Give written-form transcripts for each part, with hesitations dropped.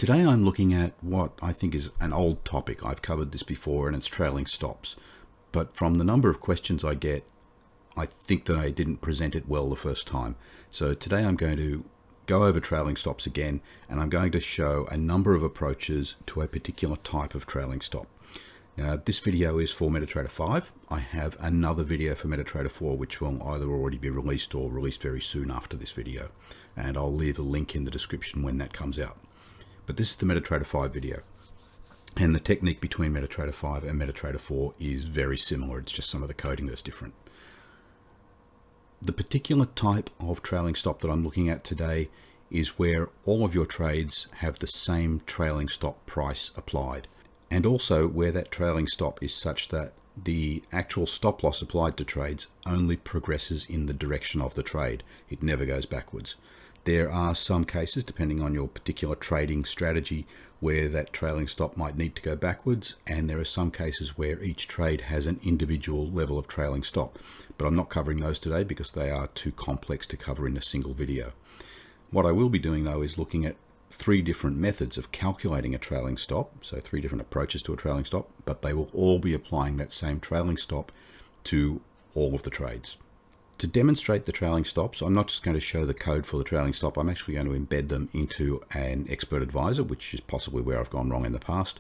Today I'm looking at what I think is an old topic. I've covered this before, and it's trailing stops. But from the number of questions I get, I think that I didn't present it well the first time. So today I'm going to go over trailing stops again, and I'm going to show a number of approaches to a particular type of trailing stop. Now, this video is for MetaTrader 5. I have another video for MetaTrader 4, which will either already be released or released very soon after this video. And I'll leave a link in the description when that comes out. But this is the MetaTrader 5 video. And the technique between MetaTrader 5 and MetaTrader 4 is very similar. It's just some of the coding that's different. The particular type of trailing stop that I'm looking at today is where all of your trades have the same trailing stop price applied. And also where that trailing stop is such that the actual stop loss applied to trades only progresses in the direction of the trade. It never goes backwards. There are some cases, depending on your particular trading strategy, where that trailing stop might need to go backwards, and there are some cases where each trade has an individual level of trailing stop. But I'm not covering those today because they are too complex to cover in a single video. What I will be doing though is looking at 3 different methods of calculating a trailing stop, so 3 different approaches to a trailing stop, but they will all be applying that same trailing stop to all of the trades. To demonstrate the trailing stops, I'm not just going to show the code for the trailing stop, I'm actually going to embed them into an expert advisor, which is possibly where I've gone wrong in the past.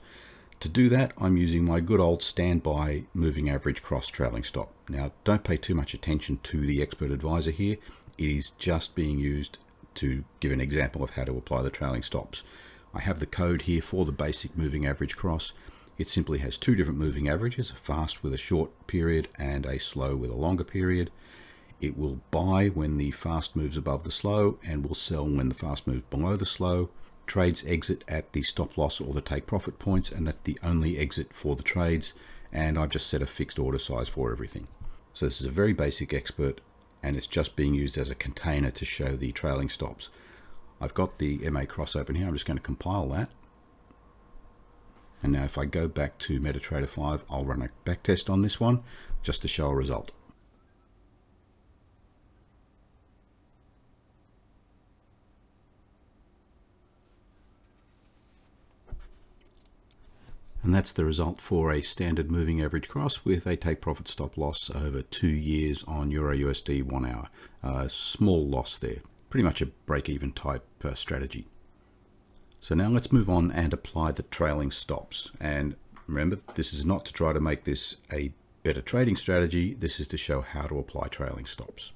To do that, I'm using my good old standby moving average cross trailing stop. Now, don't pay too much attention to the expert advisor here. It is just being used to give an example of how to apply the trailing stops. I have the code here for the basic moving average cross. It simply has 2 different moving averages, a fast with a short period and a slow with a longer period. It will buy when the fast moves above the slow and will sell when the fast moves below the slow. Trades exit at the stop loss or the take profit points, and that's the only exit for the trades. And I've just set a fixed order size for everything. So this is a very basic expert, and it's just being used as a container to show the trailing stops. I've got the MA cross open here. I'm just going to compile that. And now if I go back to MetaTrader 5, I'll run a back test on this one just to show a result. And that's the result for a standard moving average cross with a take profit stop loss over 2 years on Euro USD 1 hour. Small loss there, pretty much a break-even type strategy. So now let's move on and apply the trailing stops. And remember, this is not to try to make this a better trading strategy. This is to show how to apply trailing stops.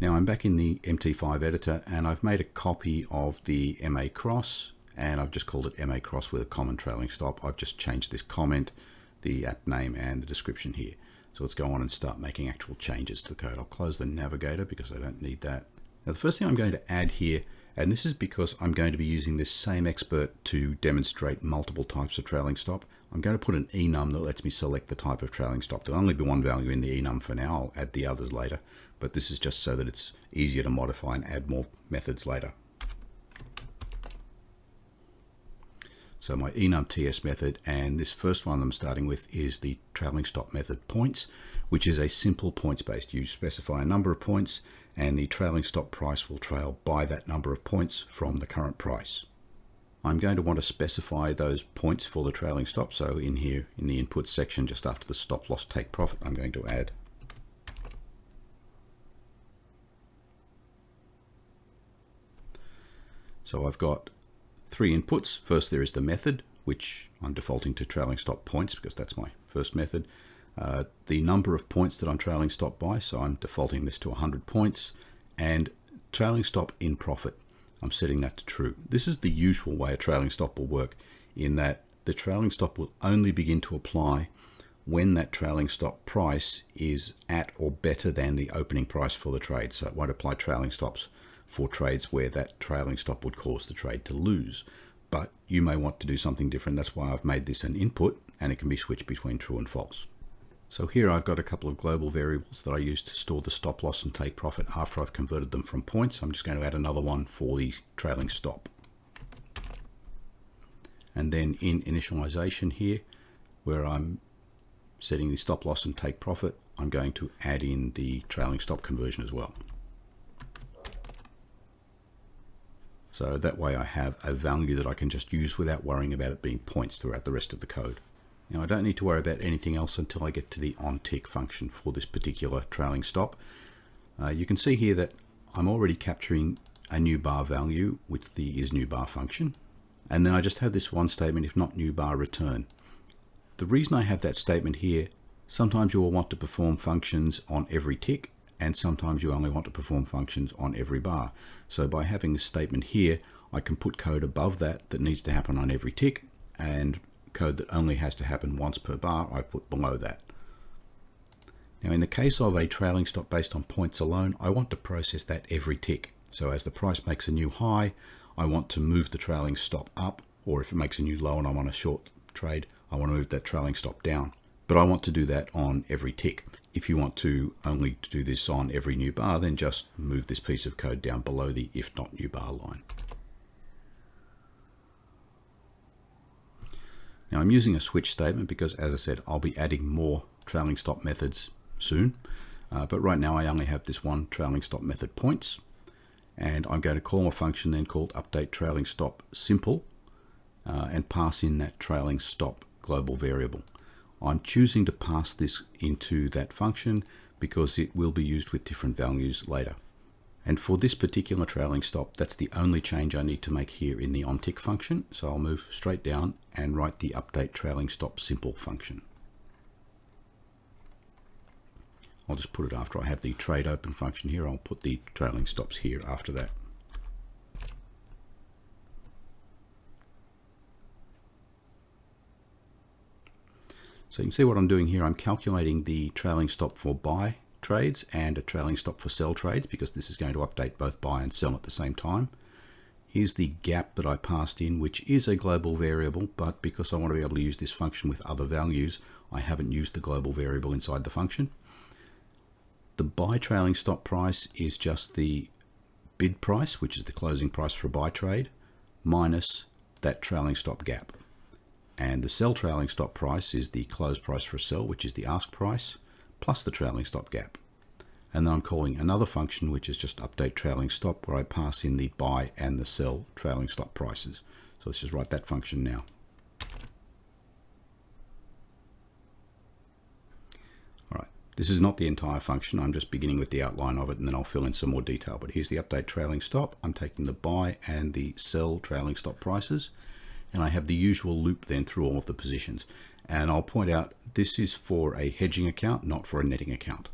Now I'm back in the MT5 editor, and I've made a copy of the MA cross, and I've just called it MA cross with a common trailing stop. I've just changed this comment, the app name, and the description here. So let's go on and start making actual changes to the code. I'll close the navigator because I don't need that. Now the first thing I'm going to add here, and this is because I'm going to be using this same expert to demonstrate multiple types of trailing stop. I'm going to put an enum that lets me select the type of trailing stop. There'll only be one value in the enum for now. I'll add the others later, but this is just so that it's easier to modify and add more methods later. So my enum TS method, and this first one I'm starting with is the trailing stop method points, which is a simple points based. You specify a number of points and the trailing stop price will trail by that number of points from the current price. I'm going to want to specify those points for the trailing stop. So in here in the input section, just after the stop loss take profit, I'm going to add . So I've got 3 inputs. First there is the method, which I'm defaulting to trailing stop points because that's my first method. The number of points that I'm trailing stop by, so I'm defaulting this to 100 points, and trailing stop in profit, I'm setting that to true. This is the usual way a trailing stop will work, in that the trailing stop will only begin to apply when that trailing stop price is at or better than the opening price for the trade. So it won't apply trailing stops for trades where that trailing stop would cause the trade to lose. But you may want to do something different. That's why I've made this an input, and it can be switched between true and false. So here I've got a couple of global variables that I use to store the stop loss and take profit after I've converted them from points. I'm just going to add another one for the trailing stop. And then in initialization here, where I'm setting the stop loss and take profit, I'm going to add in the trailing stop conversion as well. So that way I have a value that I can just use without worrying about it being points throughout the rest of the code. Now I don't need to worry about anything else until I get to the onTick function for this particular trailing stop. You can see here that I'm already capturing a new bar value with the isNewBar function. And then I just have this one statement, if not new bar, return. The reason I have that statement here, sometimes you will want to perform functions on every tick, and sometimes you only want to perform functions on every bar. So by having this statement here, I can put code above that needs to happen on every tick, and code that only has to happen once per bar, I put below that. Now in the case of a trailing stop based on points alone, I want to process that every tick. So as the price makes a new high, I want to move the trailing stop up, or if it makes a new low and I'm on a short trade, I want to move that trailing stop down. But I want to do that on every tick. If you want to only do this on every new bar, then just move this piece of code down below the if not new bar line. Now I'm using a switch statement because, as I said, I'll be adding more trailing stop methods soon. But right now I only have this one trailing stop method points. And I'm going to call a function then called update trailing stop simple and pass in that trailing stop global variable. I'm choosing to pass this into that function because it will be used with different values later. And for this particular trailing stop, that's the only change I need to make here in the onTick function. So I'll move straight down and write the update trailing stop simple function. I'll just put it after I have the trade open function here. I'll put the trailing stops here after that. So you can see what I'm doing here. I'm calculating the trailing stop for buy trades and a trailing stop for sell trades because this is going to update both buy and sell at the same time. Here's the gap that I passed in, which is a global variable, but because I want to be able to use this function with other values, I haven't used the global variable inside the function. The buy trailing stop price is just the bid price, which is the closing price for a buy trade, minus that trailing stop gap. And the sell trailing stop price is the close price for a sell, which is the ask price, plus the trailing stop gap. And then I'm calling another function, which is just update trailing stop, where I pass in the buy and the sell trailing stop prices. So let's just write that function now. This is not the entire function. I'm just beginning with the outline of it, and then I'll fill in some more detail. But here's the update trailing stop. I'm taking the buy and the sell trailing stop prices, and I have the usual loop then through all of the positions. And I'll point out this is for a hedging account, not for a netting account.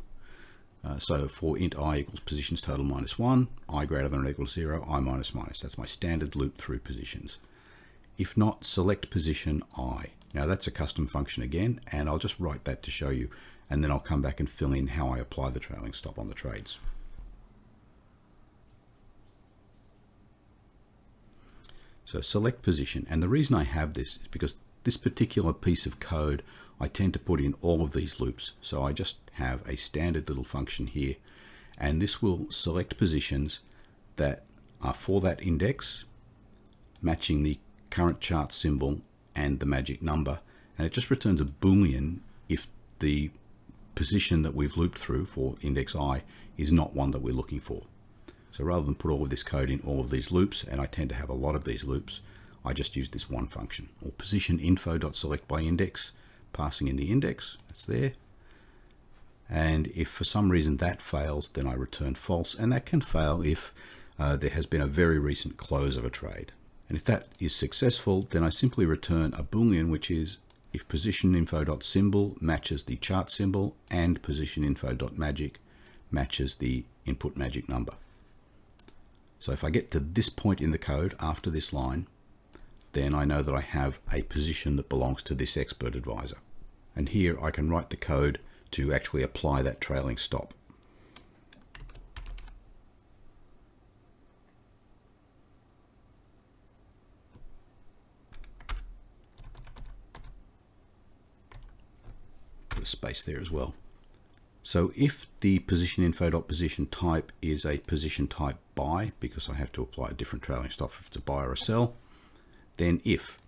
So for int I equals positions total -1, I greater than or equal to 0, I minus minus. That's my standard loop through positions. If not, select position I. Now that's a custom function again, and I'll just write that to show you. And then I'll come back and fill in how I apply the trailing stop on the trades. So select position, and the reason I have this is because this particular piece of code I tend to put in all of these loops. So I just have a standard little function here, and this will select positions that are for that index, matching the current chart symbol and the magic number, and it just returns a boolean if the position that we've looped through for index I is not one that we're looking for. So rather than put all of this code in all of these loops, and I tend to have a lot of these loops, I just use this one function, or position info.select by index, passing in the index, that's there. And if for some reason that fails, then I return false, and that can fail if there has been a very recent close of a trade. And if that is successful, then I simply return a boolean, which is if positioninfo.symbol matches the chart symbol and positioninfo.magic matches the input magic number. So if I get to this point in the code after this line, then I know that I have a position that belongs to this expert advisor. And here I can write the code to actually apply that trailing stop. Space there as well. So if the position info.position type is a position type buy, because I have to apply a different trailing stop if it's a buy or a sell, then if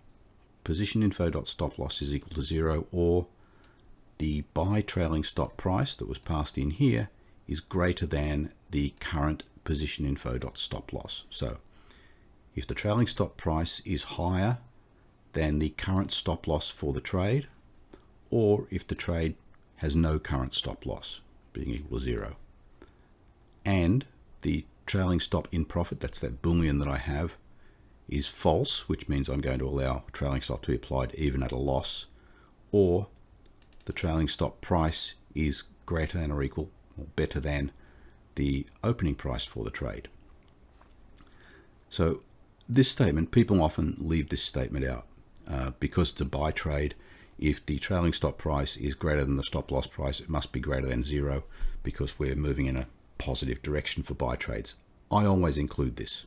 position info.stop loss is equal to 0, or the buy trailing stop price that was passed in here is greater than the current position info.stop loss. So if the trailing stop price is higher than the current stop loss for the trade, or if the trade has no current stop loss, being equal to 0. And the trailing stop in profit, that's that Boolean that I have, is false, which means I'm going to allow trailing stop to be applied even at a loss, or the trailing stop price is greater than or equal or better than the opening price for the trade. So this statement, people often leave this statement out because it's a buy trade. If the trailing stop price is greater than the stop loss price, it must be greater than 0 because we're moving in a positive direction for buy trades. I always include this,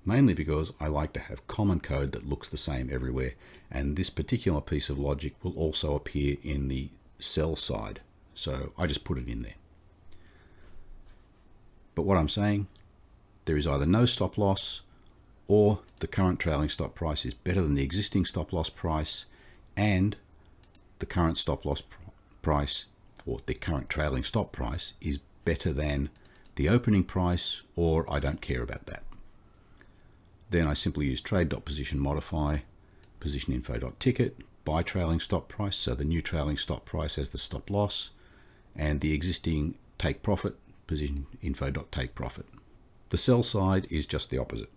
mainly because I like to have common code that looks the same everywhere, and this particular piece of logic will also appear in the sell side, so I just put it in there. But what I'm saying, there is either no stop loss, or the current trailing stop price is better than the existing stop loss price, and the current stop loss price, or the current trailing stop price, is better than the opening price, or I don't care about that. Then I simply use trade.position_modify, positioninfo.ticket, buy trailing stop price, so the new trailing stop price as the stop loss, and the existing take profit, positioninfo.takeprofit. The sell side is just the opposite.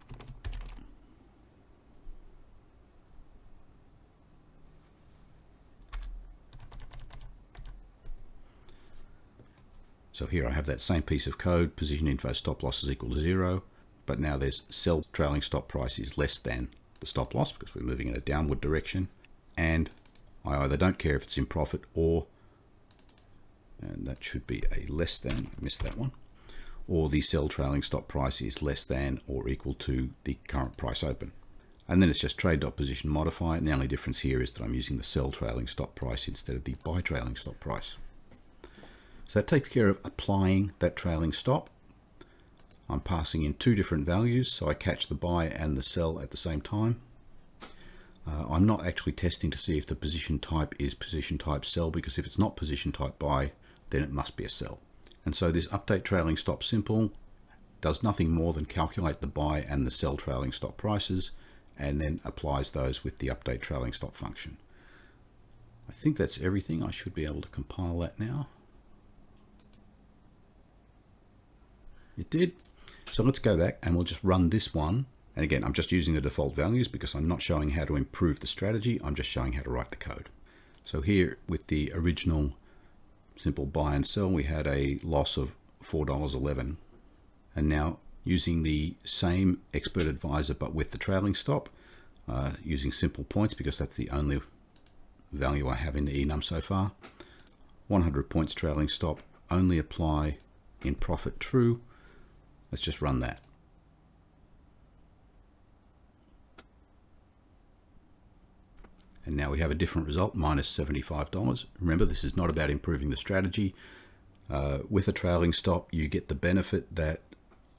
So here I have that same piece of code, position info stop loss is equal to 0, but now there's sell trailing stop price is less than the stop loss because we're moving in a downward direction, and I either don't care if it's in profit or, and that should be a less than, missed that one, or the sell trailing stop price is less than or equal to the current price open. And then it's just trade.position_modify, and the only difference here is that I'm using the sell trailing stop price instead of the buy trailing stop price. So that takes care of applying that trailing stop. I'm passing in two different values, so I catch the buy and the sell at the same time. I'm not actually testing to see if the position type is position type sell, because if it's not position type buy, then it must be a sell. And so this update trailing stop simple does nothing more than calculate the buy and the sell trailing stop prices, and then applies those with the update trailing stop function. I think that's everything. I should be able to compile that now. It did. So let's go back and we'll just run this one. And again, I'm just using the default values because I'm not showing how to improve the strategy. I'm just showing how to write the code. So here with the original simple buy and sell, we had a loss of $4.11. And now using the same expert advisor, but with the trailing stop, using simple points because that's the only value I have in the enum so far. 100 points trailing stop, only apply in profit true. Let's just run that. And now we have a different result, minus $75. Remember, this is not about improving the strategy. With a trailing stop, you get the benefit that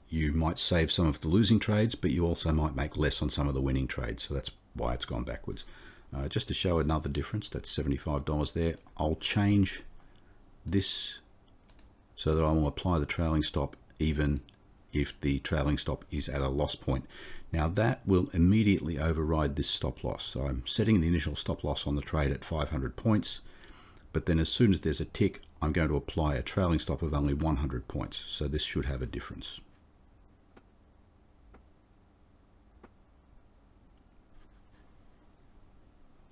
you might save some of the losing trades, but you also might make less on some of the winning trades. So that's why it's gone backwards. Just to show another difference, that's $75 there. I'll change this so that I will apply the trailing stop even if the trailing stop is at a loss point. Now that will immediately override this stop loss. So I'm setting the initial stop loss on the trade at 500 points, but then as soon as there's a tick, I'm going to apply a trailing stop of only 100 points. So this should have a difference.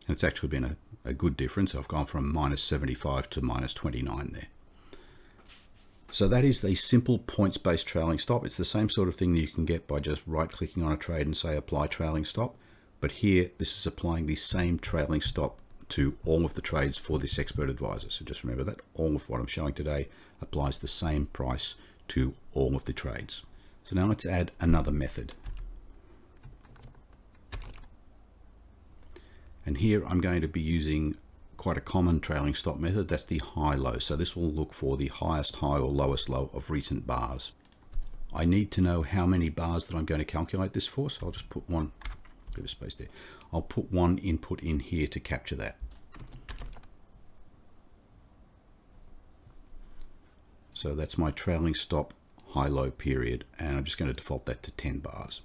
And it's actually been a good difference. I've gone from minus 75 to minus 29 there. So that is the simple points-based trailing stop. It's the same sort of thing that you can get by just right-clicking on a trade and say apply trailing stop. But here, this is applying the same trailing stop to all of the trades for this expert advisor. So just remember that all of what I'm showing today applies the same price to all of the trades. So now let's add another method. And here I'm going to be using quite a common trailing stop method. That's the high-low. So this will look for the highest high or lowest low of recent bars. I need to know how many bars that I'm going to calculate this for. So I'll just put one, bit of space there. I'll put one input in here to capture that. So that's my trailing stop high-low period. And I'm just going to default that to 10 bars.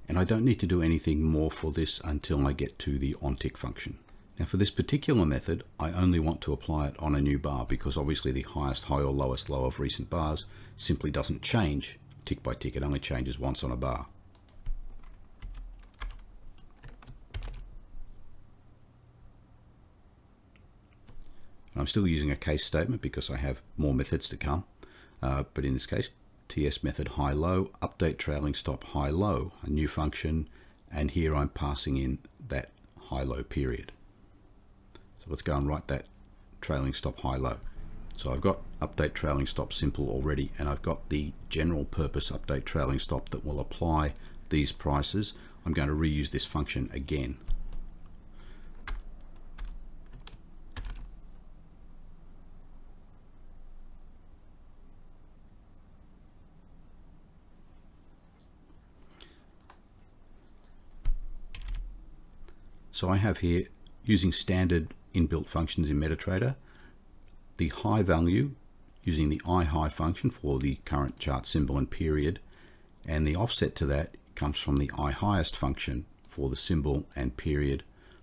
And I don't need to do anything more for this until I get to the onTick function. Now for this particular method, I only want to apply it on a new bar because obviously the highest high or lowest low of recent bars simply doesn't change tick by tick. It only changes once on a bar. I'm still using a case statement because I have more methods to come. But in this case, TS method high-low, update trailing stop high-low, a new function, and here I'm passing in that high-low period. So let's go and write that trailing stop high-low. So I've got update trailing stop simple already, and I've got the general purpose update trailing stop that will apply these prices. I'm going to reuse this function again. So I have here, using standard inbuilt functions in MetaTrader, the high value using the iHigh function for the current chart symbol and period, and the offset to that comes from the iHighest function for the symbol and period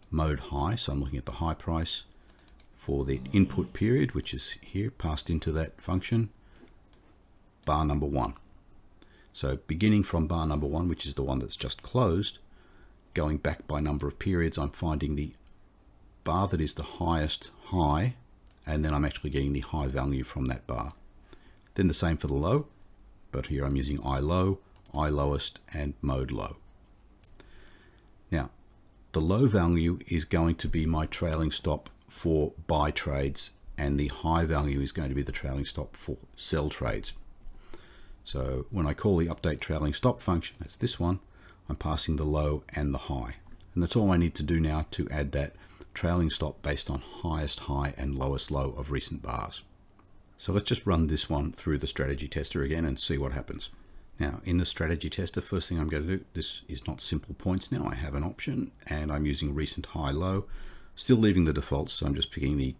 mode high. So I'm looking at the high price for the input period, which is here passed into that function, bar number 1. So beginning from bar number 1, which is the one that's just closed, going back by number of periods, I'm finding the bar that is the highest high, and then I'm actually getting the high value from that bar. Then the same for the low, but here I'm using iLow, iLowest, and mode low. Now, the low value is going to be my trailing stop for buy trades, and the high value is going to be the trailing stop for sell trades. So when I call the update trailing stop function, that's this one, I'm passing the low and the high. And that's all I need to do now to add that trailing stop based on highest high and lowest low of recent bars. So let's just run this one through the strategy tester again and see what happens. Now in the strategy tester, first thing I'm going to do, this is not simple points now, I have an option and I'm using recent high low, still leaving the defaults, so I'm just picking the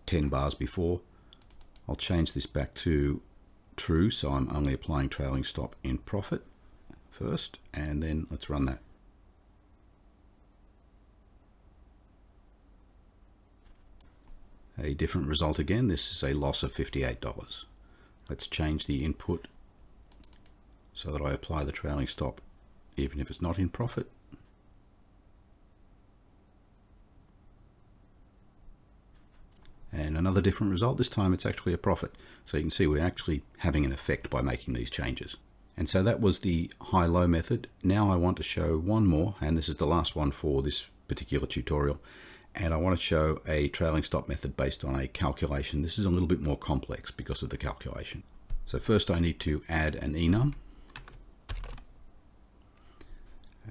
10 bars before. I'll change this back to true, so I'm only applying trailing stop in profit first, and then let's run that. A different result again. This is a loss of $58. Let's change the input so that I apply the trailing stop even if it's not in profit. And another different result. This time it's actually a profit. So you can see we're actually having an effect by making these changes. And so that was the high-low method. Now I want to show one more, and this is the last one for this particular tutorial. And I want to show a trailing stop method based on a calculation. This is a little bit more complex because of the calculation. So first I need to add an enum.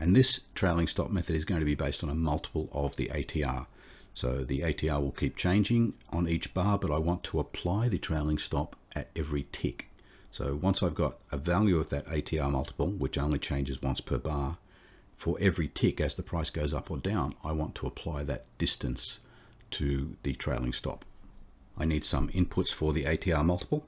And this trailing stop method is going to be based on a multiple of the ATR. So the ATR will keep changing on each bar, but I want to apply the trailing stop at every tick. So once I've got a value of that ATR multiple, which only changes once per bar, for every tick as the price goes up or down, I want to apply that distance to the trailing stop. I need some inputs for the ATR multiple.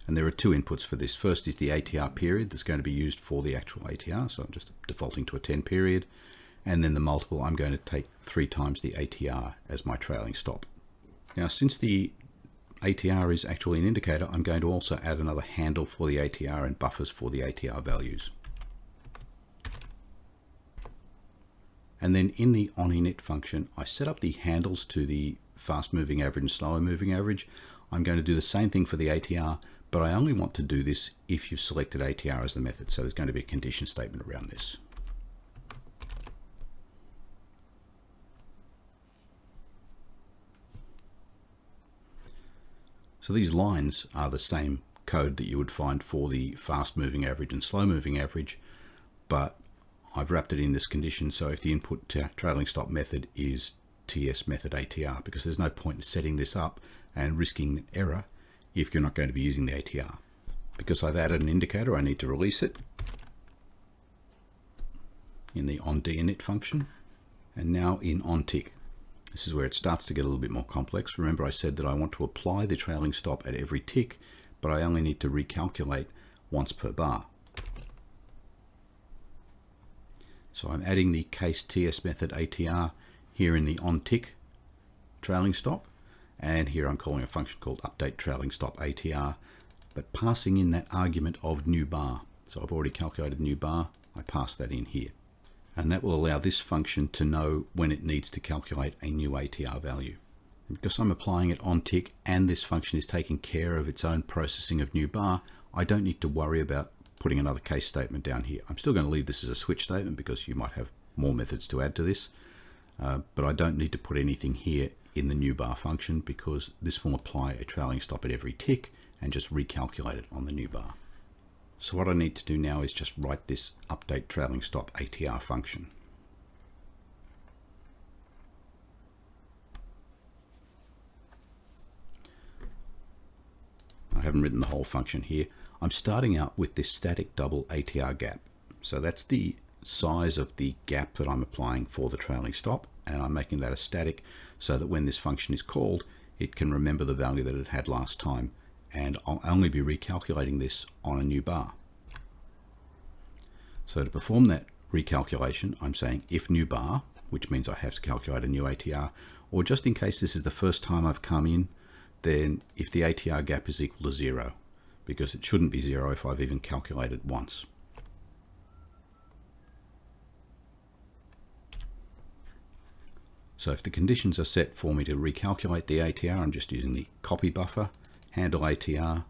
And there are two inputs for this. First is the ATR period that's going to be used for the actual ATR. So I'm just defaulting to a 10 period. And then the multiple, I'm going to take 3 times the ATR as my trailing stop. Now, since the ATR is actually an indicator, I'm going to also add another handle for the ATR and buffers for the ATR values. And then in the onInit function, I set up the handles to the fast moving average and slower moving average. I'm going to do the same thing for the ATR, but I only want to do this if you've selected ATR as the method. So there's going to be a condition statement around this. So these lines are the same code that you would find for the fast moving average and slow moving average, but I've wrapped it in this condition. So if the input trailing stop method is TS method ATR, because there's no point in setting this up and risking error if you're not going to be using the ATR. Because I've added an indicator, I need to release it in the onDinit function, and now in onTick. This is where it starts to get a little bit more complex. Remember I said that I want to apply the trailing stop at every tick, but I only need to recalculate once per bar. So I'm adding the case TS method ATR here in the onTick trailing stop, and here I'm calling a function called update trailing stop ATR, but passing in that argument of new bar. So I've already calculated new bar, I pass that in here. And that will allow this function to know when it needs to calculate a new ATR value. And because I'm applying it on tick and this function is taking care of its own processing of new bar, I don't need to worry about putting another case statement down here. I'm still going to leave this as a switch statement because you might have more methods to add to this, but I don't need to put anything here in the new bar function because this will apply a trailing stop at every tick and just recalculate it on the new bar. So what I need to do now is just write this update trailing stop ATR function. I haven't written the whole function here. I'm starting out with this static double ATR gap. So that's the size of the gap that I'm applying for the trailing stop, and I'm making that a static so that when this function is called, it can remember the value that it had last time, and I'll only be recalculating this on a new bar. So to perform that recalculation, I'm saying if new bar, which means I have to calculate a new ATR, or just in case this is the first time I've come in, then if the ATR gap is equal to 0, because it shouldn't be 0 if I've even calculated once. So if the conditions are set for me to recalculate the ATR, I'm just using the copy buffer, handle ATR,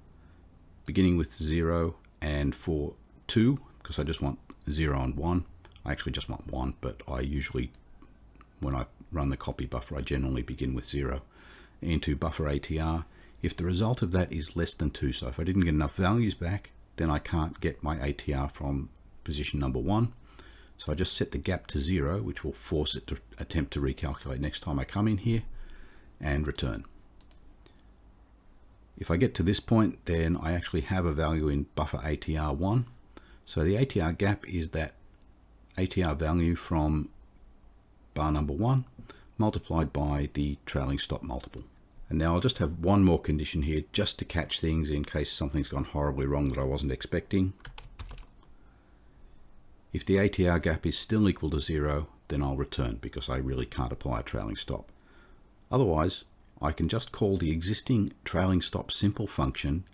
beginning with 0 and for 2, because I just want 0 and 1. I actually just want 1, but I usually, when I run the copy buffer, I generally begin with 0. Into buffer ATR. If the result of that is less than 2, so if I didn't get enough values back, then I can't get my ATR from position number 1. So I just set the gap to 0, which will force it to attempt to recalculate next time I come in here, and return. If I get to this point, then I actually have a value in buffer ATR 1. So the ATR gap is that ATR value from bar number 1 multiplied by the trailing stop multiple. And now I'll just have one more condition here just to catch things in case something's gone horribly wrong that I wasn't expecting. If the ATR gap is still equal to 0, then I'll return because I really can't apply a trailing stop. Otherwise, I can just call the existing trailing stop simple function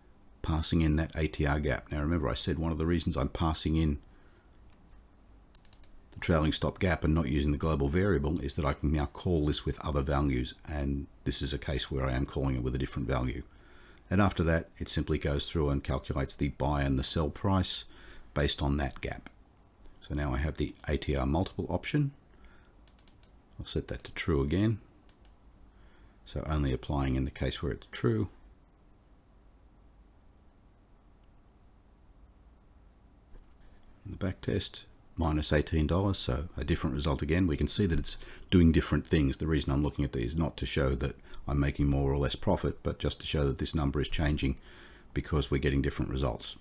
passing in that ATR gap. Now remember, I said one of the reasons I'm passing in the trailing stop gap and not using the global variable is that I can now call this with other values, and this is a case where I am calling it with a different value. And after that, it simply goes through and calculates the buy and the sell price based on that gap. So now I have the ATR multiple option. I'll set that to true again. So only applying in the case where it's true. The back test, minus $18, so a different result again. We can see that it's doing different things. The reason I'm looking at these is not to show that I'm making more or less profit, but just to show that this number is changing because we're getting different results.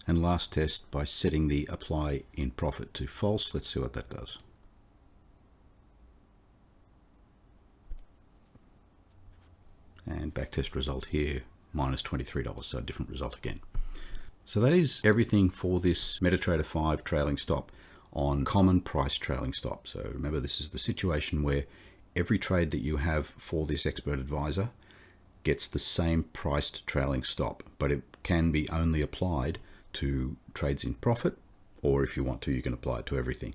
And last test by setting the apply in profit to false. Let's see what that does. And backtest result here, minus $23, so a different result again. So that is everything for this MetaTrader 5 trailing stop on common price trailing stop. So remember, this is the situation where every trade that you have for this expert advisor gets the same priced trailing stop, but it can be only applied to trades in profit, or if you want to, you can apply it to everything.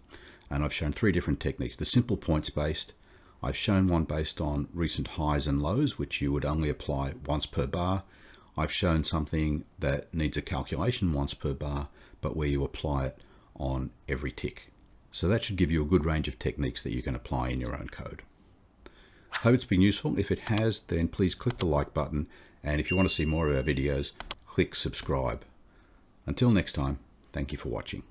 And I've shown 3 different techniques. The simple points based, I've shown one based on recent highs and lows, which you would only apply once per bar. I've shown something that needs a calculation once per bar, but where you apply it on every tick. So that should give you a good range of techniques that you can apply in your own code. Hope it's been useful. If it has, then please click the like button. And if you want to see more of our videos, click subscribe. Until next time, thank you for watching.